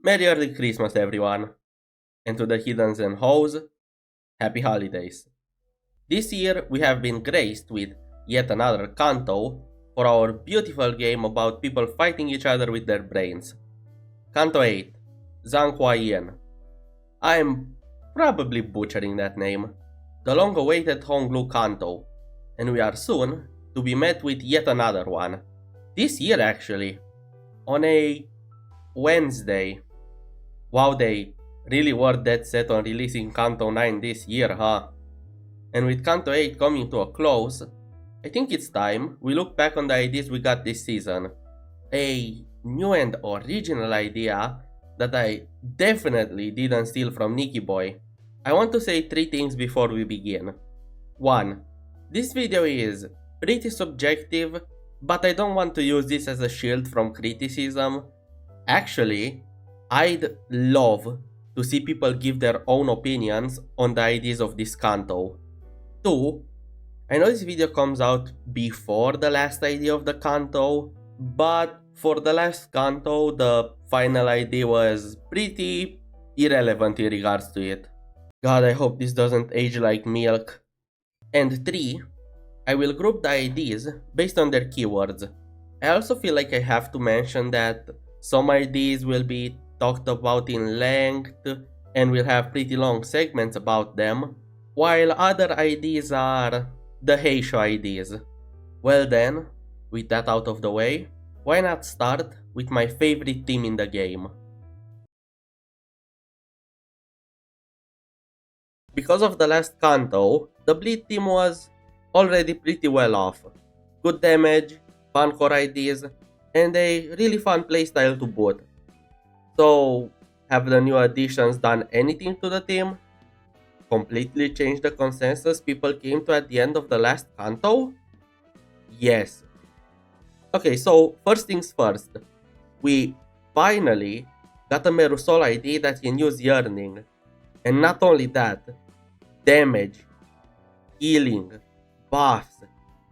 Merry early Christmas, everyone, and to the Hiddens and Hoes, Happy Holidays. This year we have been graced with yet another Canto for our beautiful game about people fighting each other with their brains. Canto 8, Zhang Huayan. I am probably butchering that name. The long awaited Honglu Canto, and we are soon to be met with yet another one. This year actually, on a Wednesday. Wow, they really were dead set on releasing Canto 9 this year, huh? And with Canto 8 coming to a close, I think it's time we look back on the ideas we got this season. A new and original idea that I definitely didn't steal from Nicky Boy. I want to say 3 things before we begin. 1. This video is pretty subjective, but I don't want to use this as a shield from criticism. Actually, I'd love to see people give their own opinions on the ideas of this Canto. 2. I know this video comes out before the last idea of the Canto, but for the last Canto, the final idea was pretty irrelevant in regards to it. God, I hope this doesn't age like milk. And 3. I will group the ideas based on their keywords. I also feel like I have to mention that some ideas will be talked about in length and we'll have pretty long segments about them, while other ideas are the Heisho ideas. Well then, with that out of the way, why not start with my favorite team in the game? Because of the last Canto, the Bleed team was already pretty well off. Good damage, fun core ideas, and a really fun playstyle to boot. So, have the new additions done anything to the team? Completely changed the consensus people came to at the end of the last Canto? Yes. Okay, so first things first. We finally got a Merusol ID that can use Yearning. And not only that, damage, healing, buffs,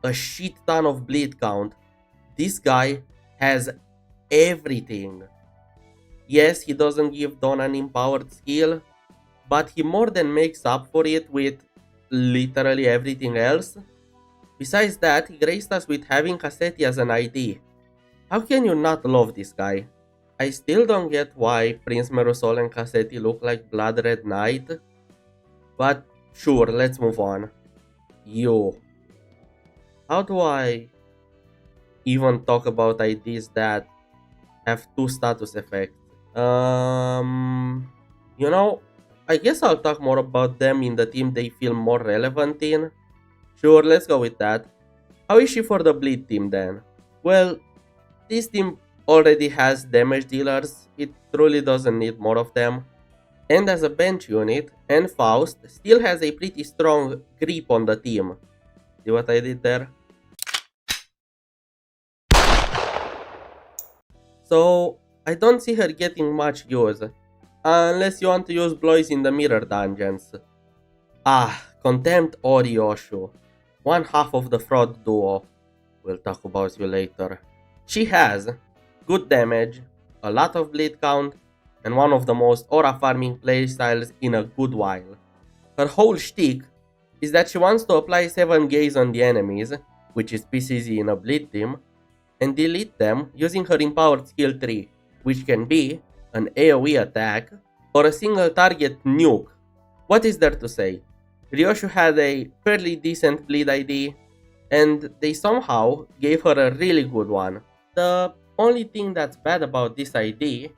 a shit ton of bleed count. This guy has everything. Yes, he doesn't give Dawn an empowered skill, but he more than makes up for it with literally everything else. Besides that, he graced us with having Cassetti as an ID. How can you not love this guy? I still don't get why Prince Merusol and Cassetti look like Blood Red Knight, but sure, let's move on. You. How do I even talk about IDs that have 2 status effects? You know, I guess I'll talk more about them in the team they feel more relevant in. Sure, let's go with that. How is she for the Bleed team then? Well, this team already has damage dealers, it truly doesn't need more of them. And as a bench unit, and Faust still has a pretty strong grip on the team. See what I did there? So, I don't see her getting much use, unless you want to use Blois in the mirror dungeons. Contempt or Yoshu, one half of the fraud duo. We'll talk about you later. She has good damage, a lot of bleed count, and one of the most aura farming playstyles in a good while. Her whole shtick is that she wants to apply 7 gaze on the enemies, which is PCZ in a bleed team, and delete them using her empowered skill 3, which can be an AoE attack or a single target nuke. What is there to say? Ryoshu had a fairly decent bleed ID, and they somehow gave her a really good one. The only thing that's bad about this ID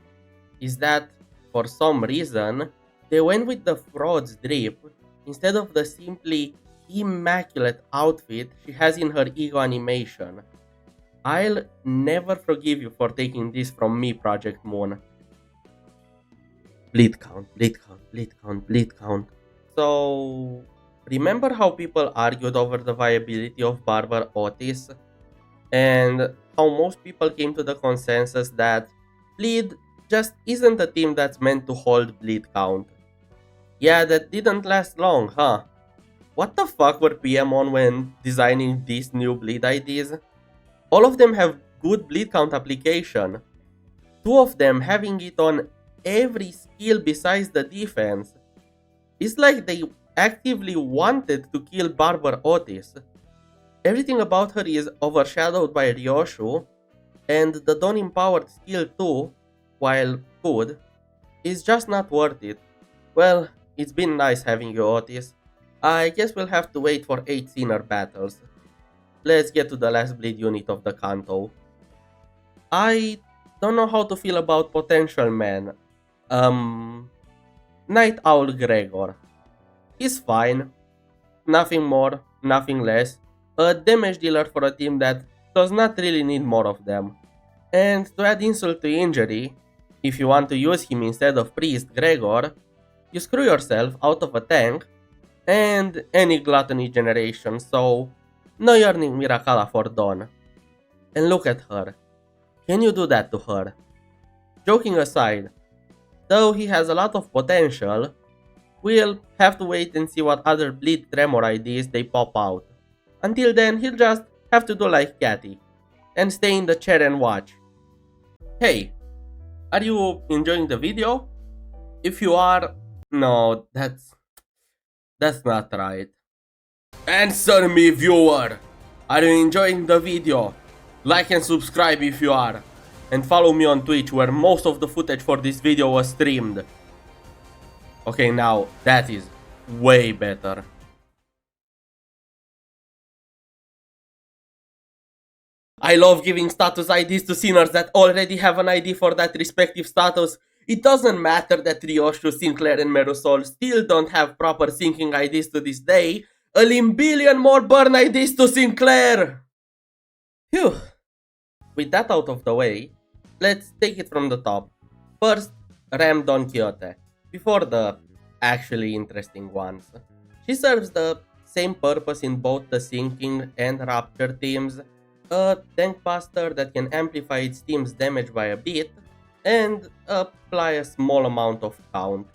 is that, for some reason, they went with the fraud's drip instead of the simply immaculate outfit she has in her ego animation. I'll never forgive you for taking this from me, Project Moon. Bleed count, bleed count, bleed count, bleed count. So, remember how people argued over the viability of Barber Otis? And how most people came to the consensus that Bleed just isn't a team that's meant to hold bleed count. Yeah, that didn't last long, huh? What the fuck were PM on when designing these new bleed IDs? All of them have good bleed count application. 2 of them having it on every skill besides the defense. It's like they actively wanted to kill Barber Otis. Everything about her is overshadowed by Ryoshu, and the Dawn empowered skill too, while good, is just not worth it. Well, it's been nice having you, Otis. I guess we'll have to wait for 8 Sinner battles. Let's get to the last bleed unit of the Canto. I don't know how to feel about Potential Man. Um, Night Owl Gregor. He's fine. Nothing more, nothing less. A damage dealer for a team that does not really need more of them. And to add insult to injury, if you want to use him instead of Priest Gregor, you screw yourself out of a tank and any gluttony generation, so no yearning Miracala for Dawn. And look at her. Can you do that to her? Joking aside, though he has a lot of potential, we'll have to wait and see what other Bleed Tremor ideas they pop out. Until then, he'll just have to do like Cathy, and stay in the chair and watch. Hey, are you enjoying the video? If you are, no, that's not right. Answer me, viewer! Are you enjoying the video? Like and subscribe if you are. And follow me on Twitch where most of the footage for this video was streamed. Okay, now that is way better. I love giving status IDs to sinners that already have an ID for that respective status. It doesn't matter that Ryoshu, Sinclair and Merusol still don't have proper syncing IDs to this day. A limbillion more burn IDs to Sinclair! Phew. With that out of the way, let's take it from the top. First, Ram Don Quixote, before the actually interesting ones. She serves the same purpose in both the Sinking and Rupture teams, a tank buster that can amplify its team's damage by a bit, and apply a small amount of count.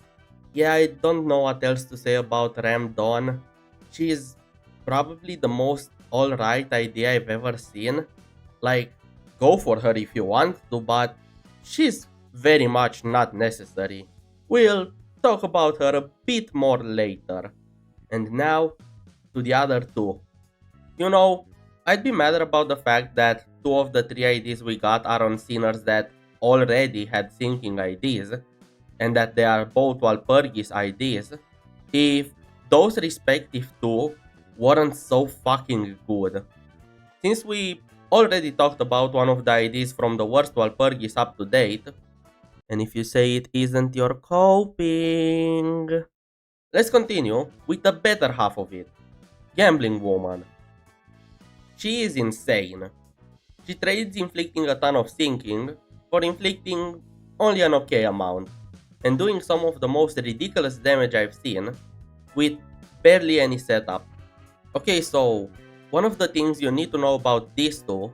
Yeah, I don't know what else to say about Ram Dawn. She's probably the most alright idea I've ever seen. Like, go for her if you want to, but she's very much not necessary. We'll talk about her a bit more later. And now, to the other two. You know, I'd be mad about the fact that 2 of the 3 IDs we got are on sinners that already had syncing IDs, and that they are both Walpurgis IDs, if those respective 2 weren't so fucking good. Since we already talked about one of the IDs from the worst Walpurgis up to date, and if you say it isn't your coping, let's continue with the better half of it, Gambling Woman. She is insane. She trades inflicting a ton of sinking for inflicting only an okay amount, and doing some of the most ridiculous damage I've seen with barely any setup. Okay, so one of the things you need to know about these two,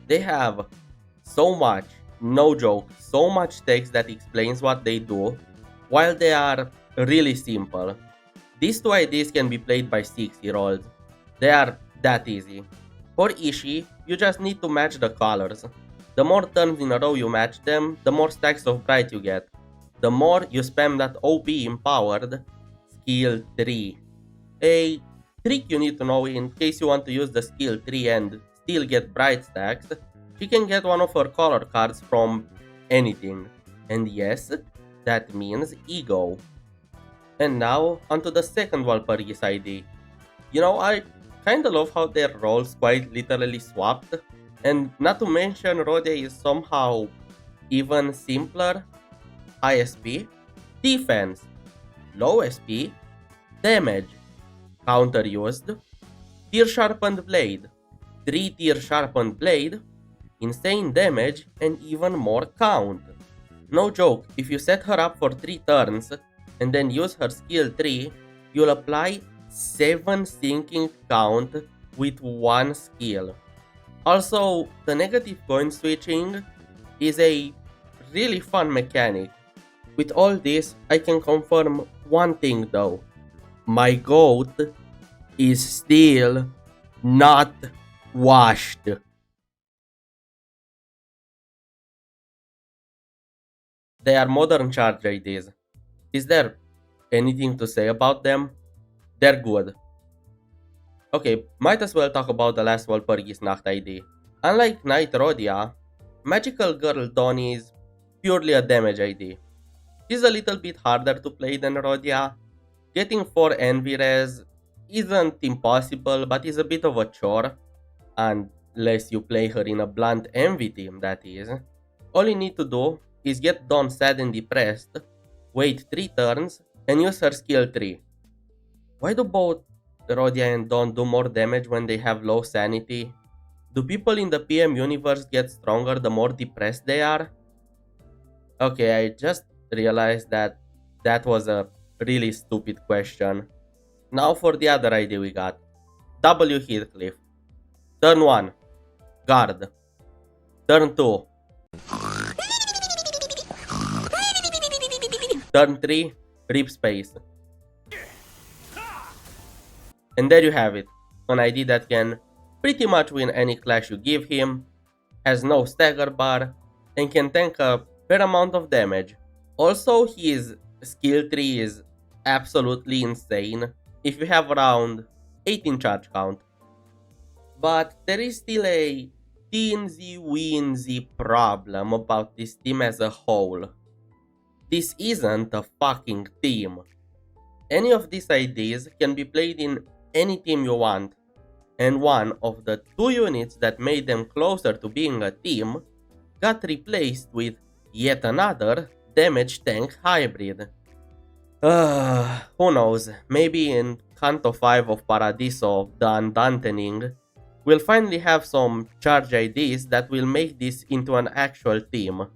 they have so much, no joke, so much text that explains what they do, while they are really simple. These two IDs can be played by 6-year-olds. They are that easy. For Ishii, you just need to match the colors. The more turns in a row you match them, the more stacks of bright you get. The more you spam that OP empowered skill 3. A trick you need to know in case you want to use the skill 3 and still get bright stacks, she can get one of her color cards from anything. And yes, that means ego. And now, onto the second Walpurgis ID. You know, I kinda love how their roles quite literally swapped, and not to mention Rode is somehow even simpler. High SP, defense, low SP, damage, counter used, tier sharpened blade, 3 tier sharpened blade, insane damage, and even more count. No joke, if you set her up for 3 turns and then use her skill 3, you'll apply 7 sinking count with 1 skill. Also, the negative coin switching is a really fun mechanic. With all this, I can confirm one thing though. My goat is still not washed. They are modern charge IDs. Is there anything to say about them? They're good. Okay, might as well talk about the last Walpurgis Nacht ID. Unlike Knight Rhodia, Magical Girl Dawn is purely a damage ID. She's a little bit harder to play than Rhodia. Getting 4 Envy Res isn't impossible, but is a bit of a chore, unless you play her in a blunt Envy team, that is. All you need to do is get Dawn sad and depressed, wait 3 turns, and use her skill 3. Why do both Rhodia and Dawn do more damage when they have low sanity? Do people in the PM universe get stronger the more depressed they are? Okay, I just realized that that was a really stupid question. Now for the other idea we got. W. Heathcliff. Turn 1. Guard. Turn 2. Turn 3. Rip Space. And there you have it. An ID that can pretty much win any clash you give him, has no stagger bar, and can tank a fair amount of damage. Also, his skill tree is absolutely insane if you have around 18 charge count. But there is still a teensy weensy problem about this team as a whole. This isn't a fucking team. Any of these ideas can be played in any team you want, and one of the 2 units that made them closer to being a team got replaced with yet another damage tank hybrid. Who knows, maybe in Canto 5 of Paradiso, the Undantening, we'll finally have some charge IDs that will make this into an actual team.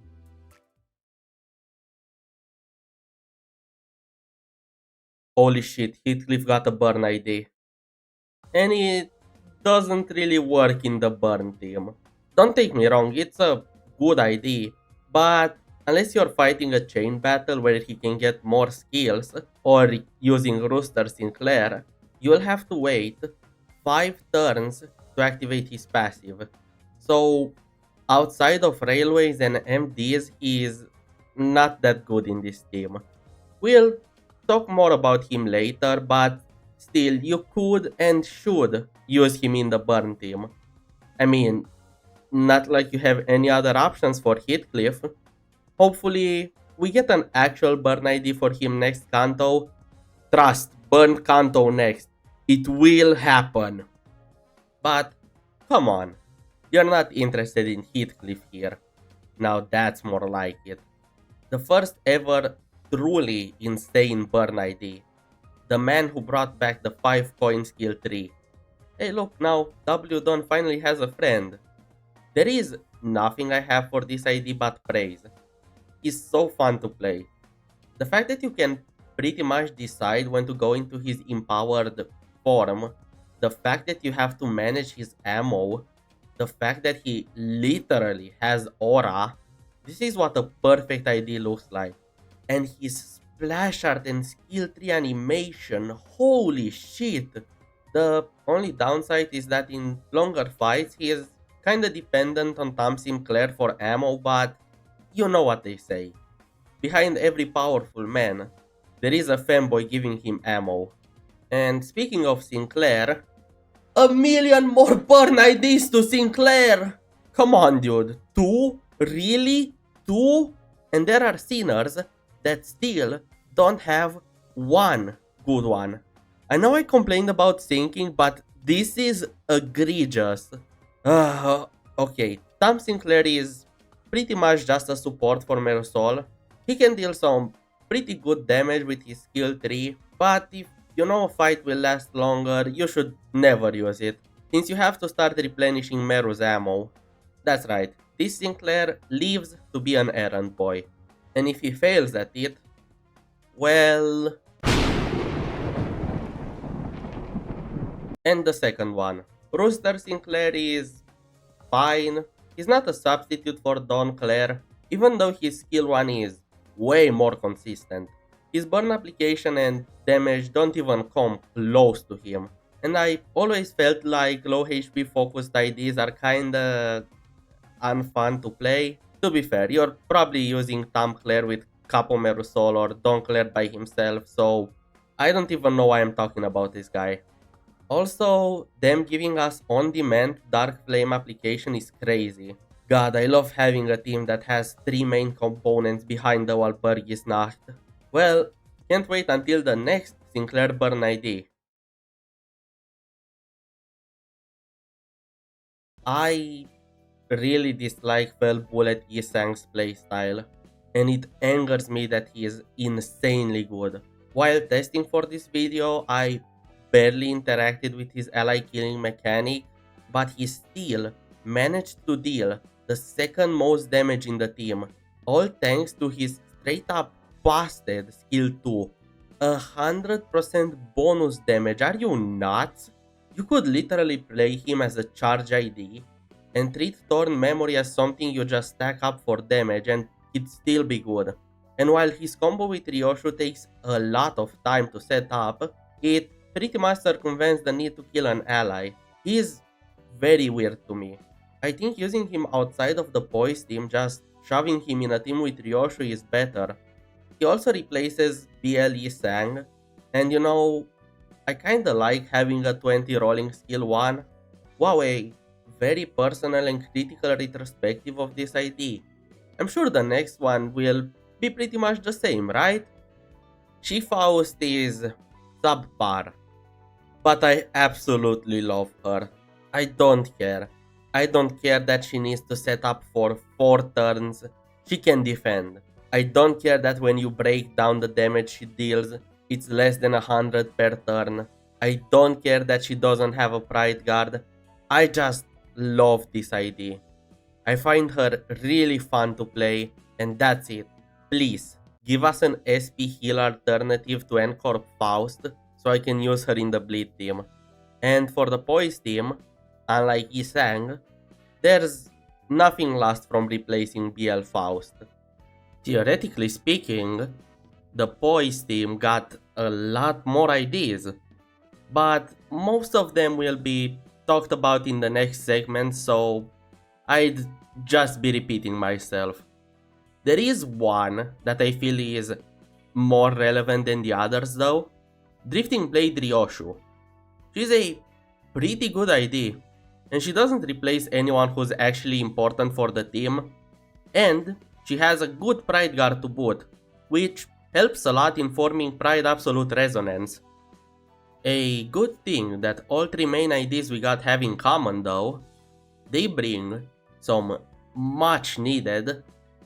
Holy shit, Heathcliff got a burn ID. And it doesn't really work in the burn team. Don't take me wrong, it's a good idea, but unless you're fighting a chain battle where he can get more skills, or using Rooster Sinclair, you'll have to wait 5 turns to activate his passive. So, outside of railways and MDs, he is not that good in this team. We'll talk more about him later, but still, you could and should use him in the burn team. I mean, not like you have any other options for Heathcliff. Hopefully, we get an actual burn ID for him next Canto. Trust, burn Canto next. It will happen. But, come on. You're not interested in Heathcliff here. Now that's more like it. The first ever truly insane burn ID. The man who brought back the 5 coin skill tree. Hey look, now W Don finally has a friend. There is nothing I have for this ID but praise. He's so fun to play. The fact that you can pretty much decide when to go into his empowered form, the fact that you have to manage his ammo, the fact that he literally has aura, this is what a perfect ID looks like. And his splash art and skill tree animation, holy shit! The only downside is that in longer fights he is kinda dependent on Tom Sinclair for ammo, but you know what they say. Behind every powerful man, there is a fanboy giving him ammo. And speaking of Sinclair, a million more burn IDs to Sinclair! Come on dude, 2? Really? 2? And there are sinners that still don't have one good one. I know I complained about syncing, but this is egregious. Okay, Tom Sinclair is pretty much just a support for Merosol. He can deal some pretty good damage with his skill tree, but if you know a fight will last longer, you should never use it, since you have to start replenishing Meru's ammo. That's right, this Sinclair lives to be an errand boy. And if he fails at it, well... And the second one. Rooster Sinclair is fine. He's not a substitute for Don Claire, even though his skill 1 is way more consistent. His burn application and damage don't even come close to him. And I always felt like low HP focused IDs are kinda unfun to play. To be fair, you're probably using Tamclair with Capo Merusol or Donclair by himself, so I don't even know why I'm talking about this guy. Also, them giving us on-demand Dark Flame application is crazy. God, I love having a team that has 3 main components behind the Walpurgisnacht. Well, can't wait until the next Sinclair Burn ID. I really dislike Fell Bullet Yisang's playstyle, and it angers me that he is insanely good. While testing for this video, I barely interacted with his ally killing mechanic, but he still managed to deal the second most damage in the team, all thanks to his straight up busted skill 2. 100% bonus damage, are you nuts? You could literally play him as a charge ID and treat Torn Memory as something you just stack up for damage and it'd still be good. And while his combo with Ryoshu takes a lot of time to set up, it pretty much circumvents the need to kill an ally. He is very weird to me. I think using him outside of the Poise team, just shoving him in a team with Ryoshu is better. He also replaces BLE Sang, and I kinda like having a 20 rolling skill 1. Wow, a very personal and critical retrospective of this ID. I'm sure the next one will be pretty much the same, right? She Faust is subpar, but I absolutely love her. I don't care. I don't care that she needs to set up for 4 turns. She can defend. I don't care that when you break down the damage she deals, it's less than 100 per turn. I don't care that she doesn't have a Pride Guard. I just love this ID. I find her really fun to play, and that's it. Please, give us an SP heal alternative to Encore Faust, so I can use her in the Bleed team. And for the Poise team, unlike Yisang, there's nothing lost from replacing BL Faust. Theoretically speaking, the Poise team got a lot more ideas, but most of them will be talked about in the next segment, so I'd just be repeating myself. There is one that I feel is more relevant than the others though. Drifting Blade Ryoshu. She's a pretty good idea, and she doesn't replace anyone who's actually important for the team, and she has a good Pride Guard to boot, which helps a lot in forming Pride Absolute Resonance. A good thing that all 3 main IDs we got have in common though, they bring some much needed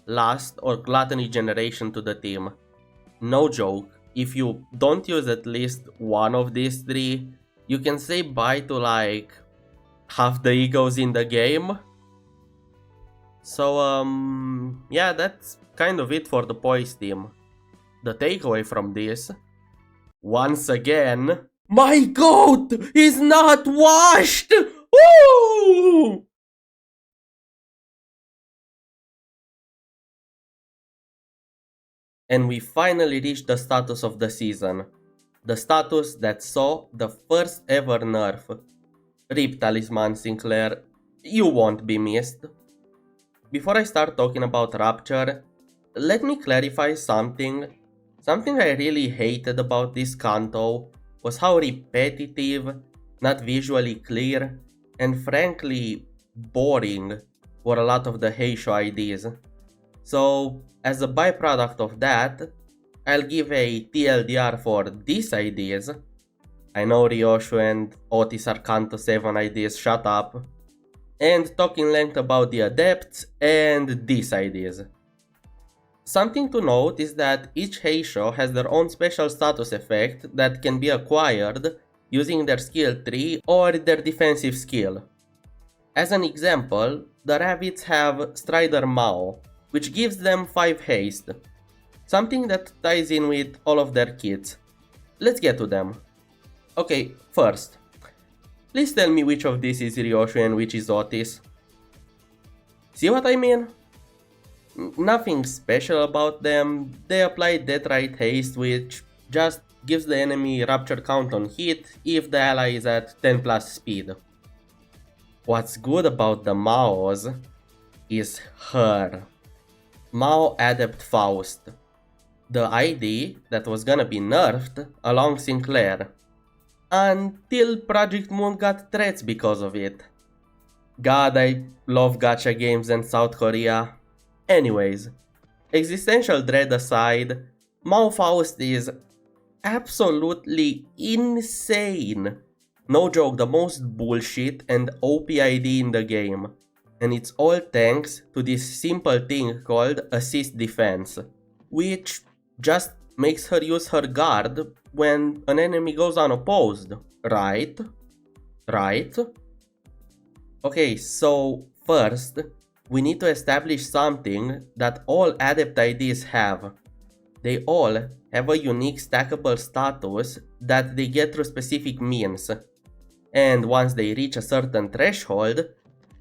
lust or gluttony generation to the team. No joke, if you don't use at least one of these 3, you can say bye to like half the egos in the game. So yeah, that's kind of it for the Poise team. The takeaway from this, once again, my goat is not washed! Woo! And we finally reached the status of the season. The status that saw the first ever nerf. RIP Talisman Sinclair, you won't be missed. Before I start talking about Rupture, let me clarify something. Something I really hated about this Canto was how repetitive, not visually clear, and frankly boring were a lot of the Heisho IDs. So, as a byproduct of that, I'll give a TLDR for these IDs. I know Ryoshu and Otis are Canto 7 IDs, shut up. And talk in length about the Adepts and these IDs. Something to note is that each Heisho has their own special status effect that can be acquired using their skill tree or their defensive skill. As an example, the Rabbits have Strider Mao, which gives them 5 haste, something that ties in with all of their kits. Let's get to them. Okay, first, please tell me which of these is Ryoshu and which is Otis. See what I mean? Nothing special about them, they apply Deathright Haste, which just gives the enemy Rupture count on hit if the ally is at 10 plus speed. What's good about the Maos is her. Mao Adept Faust, the ID that was gonna be nerfed along Sinclair, until Project Moon got threats because of it. God, I love gacha games and South Korea. Anyways, existential dread aside, Mao Faust is absolutely insane. No joke, the most bullshit and OP ID in the game. And it's all thanks to this simple thing called assist defense, which just makes her use her guard when an enemy goes unopposed, right? Right? Okay, so first, we need to establish something that all adept IDs have. They all have a unique stackable status that they get through specific means, and once they reach a certain threshold,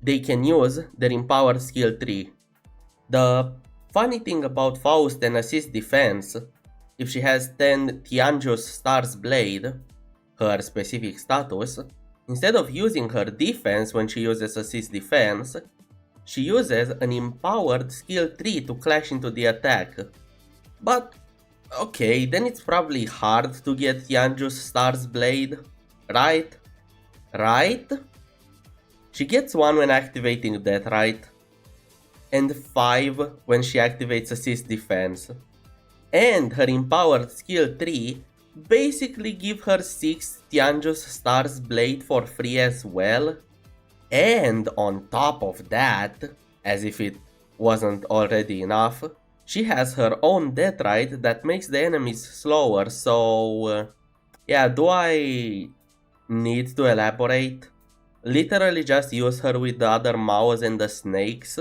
they can use their empowered skill tree. The funny thing about Faust and Assist Defense, if she has 10 Tianju's Star's Blade, her specific status, instead of using her defense when she uses Assist Defense, she uses an empowered skill tree to clash into the attack. But okay, then it's probably hard to get Tianju's Star's Blade, right? Right? She gets 1 when activating that, right? And 5 when she activates Assist Defense. And her empowered skill 3 basically give her 6 Tianju's Star's Blade for free as well. And on top of that, as if it wasn't already enough, she has her own Deathright that makes the enemies slower, so yeah, do I need to elaborate? Literally just use her with the other Maos and the snakes,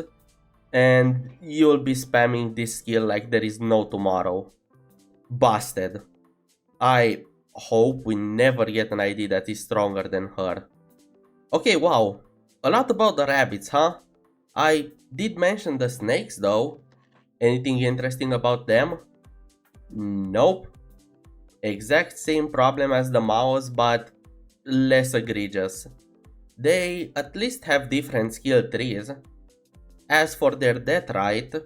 and you'll be spamming this skill like there is no tomorrow. Busted. I hope we never get an ID that is stronger than her. Okay, wow. A lot about the rabbits, huh? I did mention the snakes though. Anything interesting about them? Nope. Exact same problem as the Maos, but less egregious. They at least have different skill trees. As for their Deathright,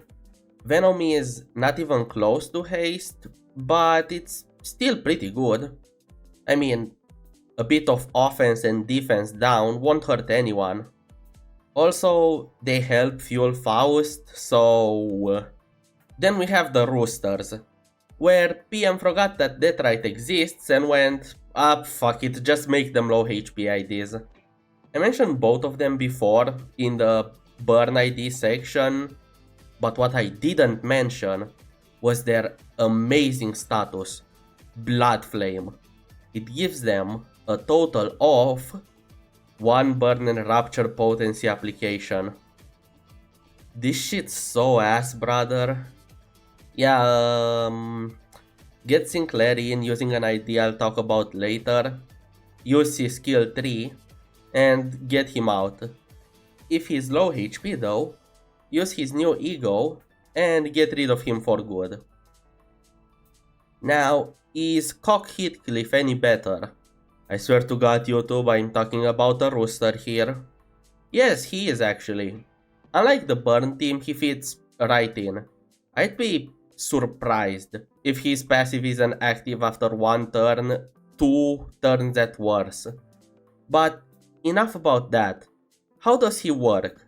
Venom is not even close to haste, but it's still pretty good. I mean, a bit of offense and defense down won't hurt anyone. Also, they help fuel Faust, so... Then we have the Roosters, where PM forgot that Deathright exists and went, fuck it, just make them low HP IDs. I mentioned both of them before in the Burn ID section, but what I didn't mention was their amazing status, Blood Flame. It gives them a total of 1 Burn and Rupture potency application. This shit's so ass, brother. Yeah, get Sinclair in using an ID I'll talk about later, use his skill 3, and get him out. If he's low HP though, use his new ego and get rid of him for good. Now, is Cock Heathcliff any better? I swear to God, YouTube, I'm talking about a rooster here. Yes, he is actually. Unlike the burn team, he fits right in. I'd be surprised if his passive isn't active after 1 turn, 2 turns at worst. But enough about that. How does he work?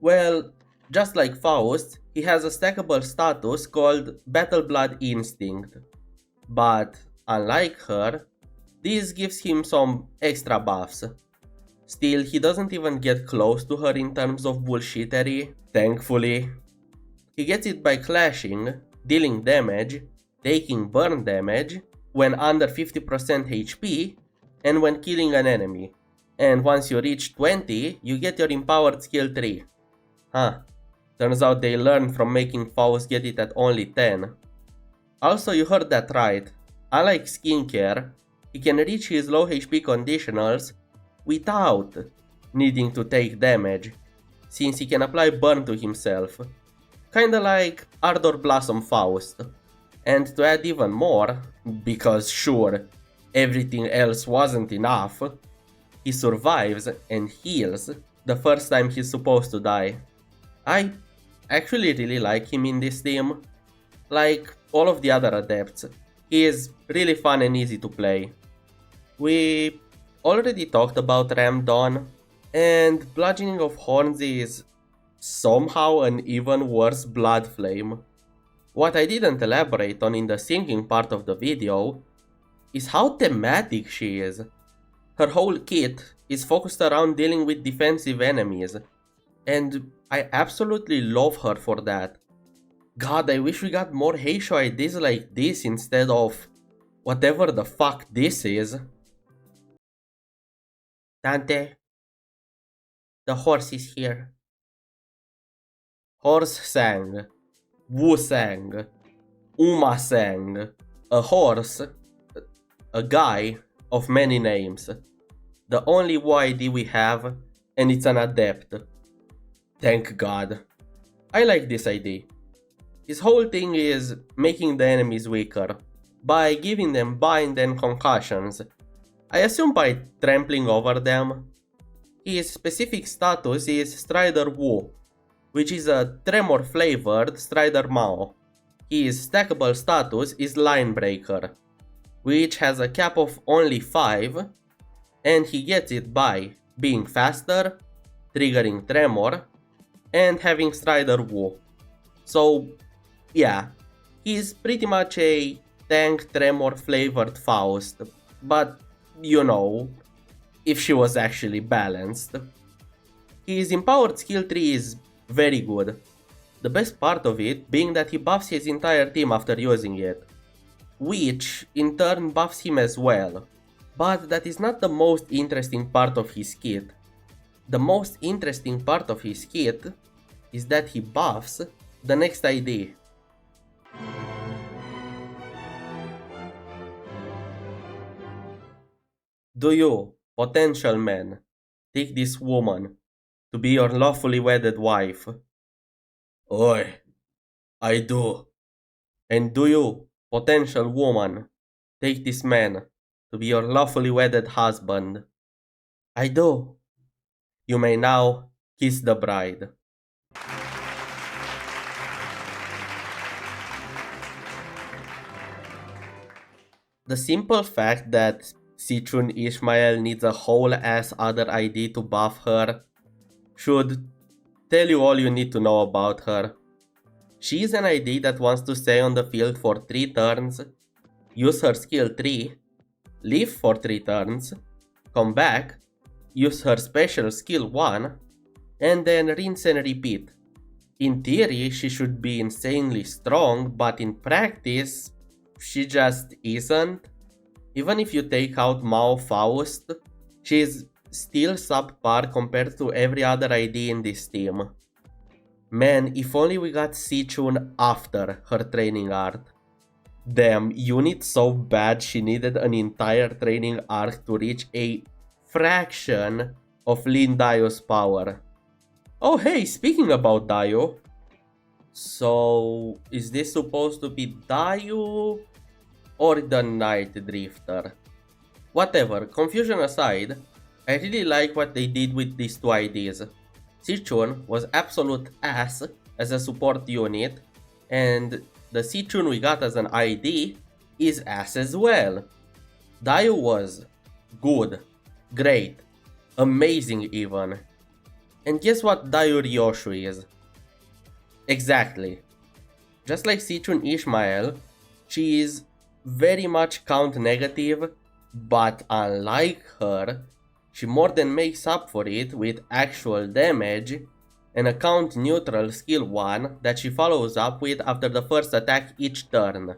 Well, just like Faust, he has a stackable status called Battle Blood Instinct. But unlike her, this gives him some extra buffs. Still, he doesn't even get close to her in terms of bullshittery, thankfully. He gets it by clashing, dealing damage, taking burn damage when under 50% HP, and when killing an enemy. And once you reach 20, you get your empowered skill 3. Huh, turns out they learned from making Faust get it at only 10. Also, you heard that right, unlike skincare, he can reach his low HP conditionals without needing to take damage, since he can apply burn to himself. Kinda like Ardor Blossom Faust. And to add even more, because sure, everything else wasn't enough, he survives and heals the first time he's supposed to die. I actually really like him in this team. Like all of the other adepts, he is really fun and easy to play. We already talked about Ramdon, and Bludgeoning of Horns is somehow an even worse Blood Flame. What I didn't elaborate on in the singing part of the video is how thematic she is. Her whole kit is focused around dealing with defensive enemies, and I absolutely love her for that. God, I wish we got more Heisho IDs like this instead of whatever the fuck this is. Dante, the horse is here. Horse sang, Wu sang, Uma sang, a horse, a guy of many names. The only YD we have, and it's an adept. Thank God. I like this idea. His whole thing is making the enemies weaker, by giving them bind and concussions. I assume by trampling over them. His specific status is Strider Wu, which is a Tremor flavored Strider Mao. His stackable status is Line Breaker, which has a cap of only 5, and he gets it by being faster, triggering Tremor, and having Strider Wu. So yeah, he's pretty much a tank Tremor flavored Faust, but you know, if she was actually balanced. His empowered skill tree is very good, the best part of it being that he buffs his entire team after using it, which in turn buffs him as well. But that is not the most interesting part of his kit. The most interesting part of his kit is that he buffs the next ID. Do you, potential man, take this woman to be your lawfully wedded wife? Oi, I do. And do you, potential woman, take this man to be your lawfully wedded husband? I do. You may now kiss the bride. The simple fact that Sichun Ishmael needs a whole ass other ID to buff her should tell you all you need to know about her. She is an ID that wants to stay on the field for 3 turns, use her skill 3, leave for 3 turns, come back, use her special skill 1, and then rinse and repeat. In theory, she should be insanely strong, but in practice, she just isn't. Even if you take out Mao Faust, she is still subpar compared to every other ID in this team. Man, if only we got Sichun after her training arc. Damn, you need so bad she needed an entire training arc to reach a fraction of Lin Daio's power. Oh hey, speaking about Daio. So, is this supposed to be Daio or the Night Drifter? Whatever, confusion aside, I really like what they did with these 2 IDs. Sichun was absolute ass as a support unit, and the Sichun we got as an ID is ass as well. Daio was good, great, amazing even. And guess what Daio Ryoshu is? Exactly. Just like Sichun Ishmael, she is very much count negative, but unlike her, she more than makes up for it with actual damage and a count neutral skill 1 that she follows up with after the first attack each turn.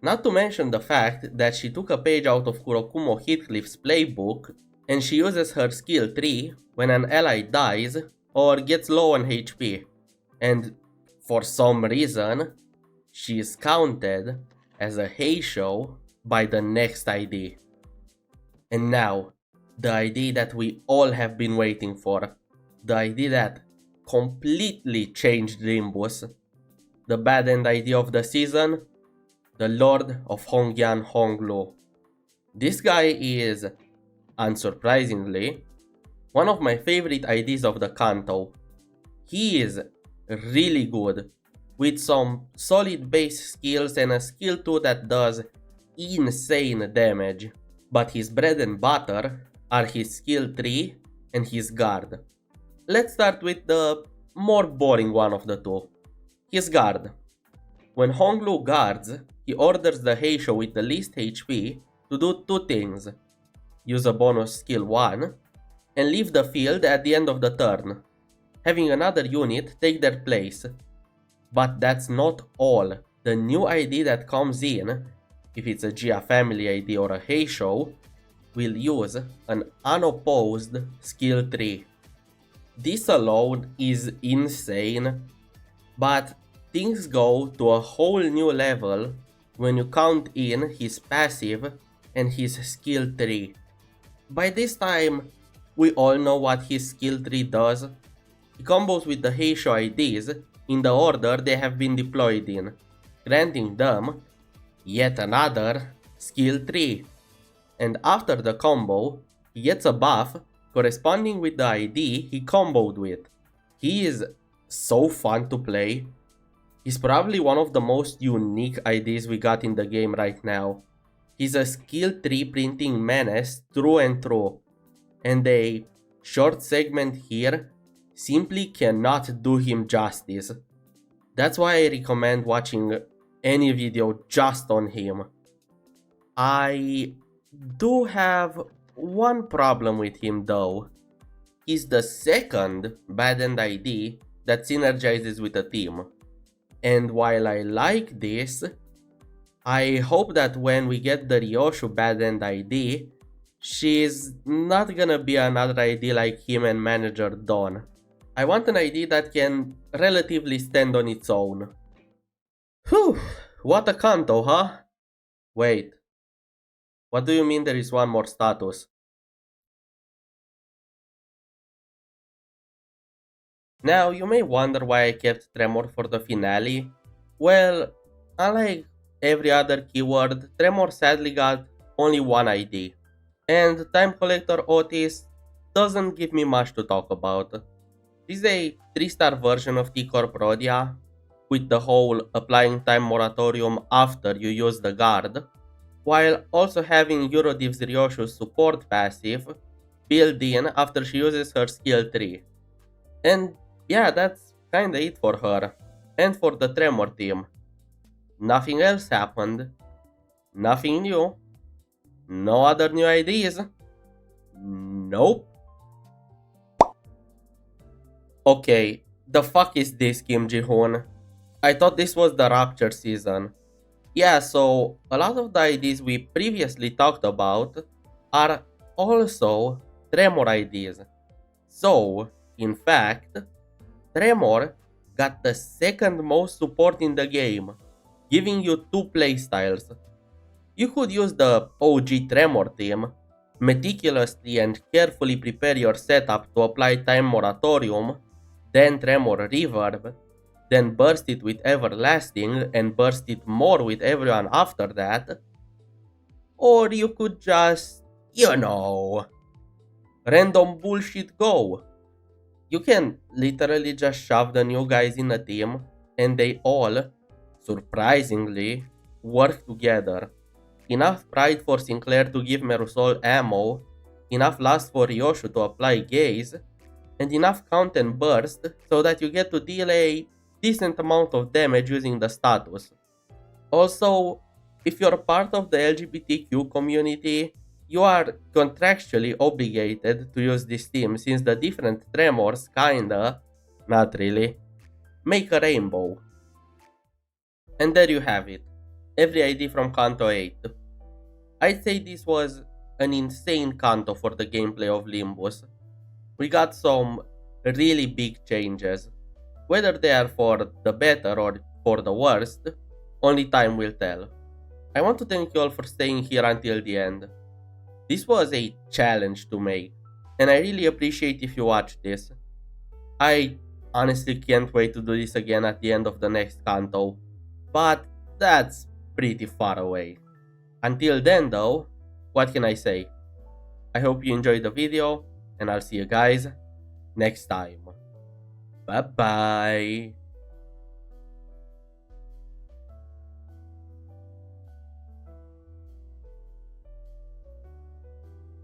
Not to mention the fact that she took a page out of Kurokumo Heathcliff's playbook and she uses her skill 3 when an ally dies or gets low on HP, and for some reason, she is counted as a Heisho by the next ID. And now, the ID that we all have been waiting for, the ID that completely changed Limbus, the bad end ID of the season, the Lord of Hongyan Honglu. This guy is, unsurprisingly, one of my favorite IDs of the Canto. He is really good, with some solid base skills and a skill 2 that does insane damage. But his bread and butter are his skill 3 and his guard. Let's start with the more boring one of the two, his guard. When Honglu guards, he orders the Heisho with the least HP to do two things: use a bonus skill 1 and leave the field at the end of the turn, having another unit take their place. But that's not all. The new ID that comes in, if it's a Gia family ID or a Heisho, will use an unopposed skill 3. This alone is insane, but things go to a whole new level when you count in his passive and his skill 3. By this time, we all know what his skill 3 does. He combos with the Heisho IDs in the order they have been deployed in, granting them yet another skill 3. And after the combo, he gets a buff corresponding with the ID he comboed with. He is so fun to play. He's probably one of the most unique IDs we got in the game right now. He's a skill 3 printing menace through and through, and a short segment here simply cannot do him justice. That's why I recommend watching any video just on him. I do have one problem with him though. He's the second bad end ID that synergizes with a team. And while I like this, I hope that when we get the Ryoshu bad end ID, she's not gonna be another ID like him and Manager Dawn. I want an ID that can relatively stand on its own. Whew, what a Canto, huh? Wait, what do you mean there is one more status? Now, you may wonder why I kept Tremor for the finale. Well, unlike every other keyword, Tremor sadly got only one ID. And Time Collector Otis doesn't give me much to talk about. She's a 3-star version of T-Corp Rhodia, with the whole applying time moratorium after you use the guard, while also having Eurodiv's Ryoshu's support passive built in after she uses her skill 3. And yeah, that's kinda it for her, and for the Tremor team. Nothing else happened, nothing new, no other new ideas. Nope. Okay, the fuck is this, Kim Ji-hoon? I thought this was the Rupture season. Yeah, so a lot of the IDs we previously talked about are also Tremor IDs. So, in fact, Tremor got the second most support in the game, giving you two playstyles. You could use the OG Tremor team, meticulously and carefully prepare your setup to apply Time Moratorium, then Tremor Reverb, then burst it with Everlasting and burst it more with everyone after that. Or you could just, random bullshit go. You can literally just shove the new guys in a team and they all, surprisingly, work together. Enough pride for Sinclair to give Merusol ammo, enough lust for Ryoshu to apply gaze, and enough count and burst so that you get to deal a decent amount of damage using the status. Also, if you're part of the LGBTQ community, you are contractually obligated to use this team since the different Tremors kinda, not really, make a rainbow. And there you have it, every ID from Canto 8. I'd say this was an insane Canto for the gameplay of Limbus. We got some really big changes. Whether they are for the better or for the worst, only time will tell. I want to thank you all for staying here until the end. This was a challenge to make, and I really appreciate if you watch this. I honestly can't wait to do this again at the end of the next Canto, but that's pretty far away. Until then though, what can I say? I hope you enjoyed the video, and I'll see you guys next time. Bye bye.